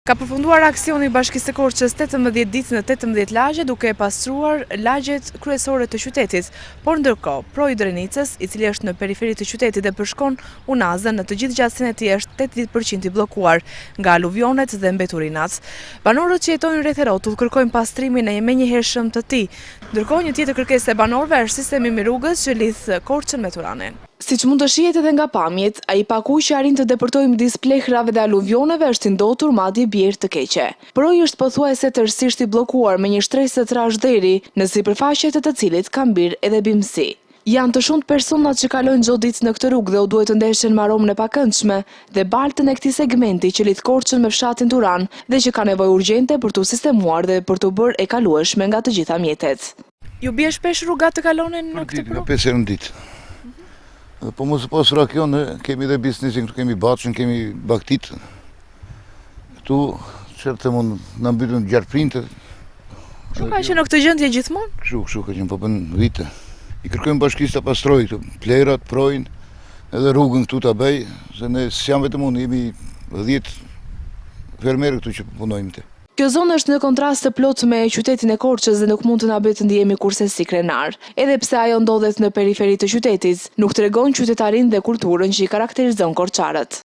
Ka përfunduar aksioni i Bashkisë së Korçës 18 ditë në 18 lagje duke e pastruar lagjet kryesore të qytetit, por ndërkohë, Proji Drenicës, i cili është në periferi të qytetit dhe përshkon Unazën, në të gjithë gjatësinë e tij është 80% i bllokuar nga aluvionet dhe mbeturinat. Banorët që jetojnë rreth rrotull kërkojnë pastrimin e menjëhershëm të tij. Ndërkohë, një tjetër kërkesë e banorëve është sistemi mbi rrugës që lidh Korçën me Tiranen. Siç mund të shihet edhe nga pamjet, ai paku që arrin të deportojë midis plehrave dhe aluvioneve është i ndotur madje bjerë të keqe. Proji është pothuajse tërësisht i bllokuar me një shtresë të trashëderi, në sipërfaqe të cilit ka mbir edhe bimësi. Janë të shumtë personat që kalojnë çdo ditë në këtë rrugë dhe u duhet të ndeshen me aromën e pakëndshme dhe baltën e këtij segmenti që lidh Korçën me fshatin Turanë dhe që ka nevojë urgjente për t'u sistemuar dhe për t'u bërë e kalueshme nga të gjitha mjetet. Ju bie shpesh rruga të kalonin në këtë rrugë? 5 herë në ditë. Po mos pas rakion, kemi dhe biznesin, këtu kemi Batshën, kemi Baktit. Këtu çerte mund na mbytën gjatë printe. Kështu ka qenë në këtë gjendje gjithmonë? Kështu ka qenë, po bën vite. I kërkojmë bashkisë ta pastrojë këtu, plerat, projin, edhe rrugën këtu ta bëj, se ne s'jam vetëm unë, jemi 10 fermerë këtu që punojmë te. Kjo zonë është në kontrast të plot me qytetin e Korçës dhe nuk mund të na bëjë të ndihemi kurse si krenar. Edhe pse ajo ndodhet në periferi të qytetit, nuk tregon qytetarin dhe kulturën që i karakterizon korçarët.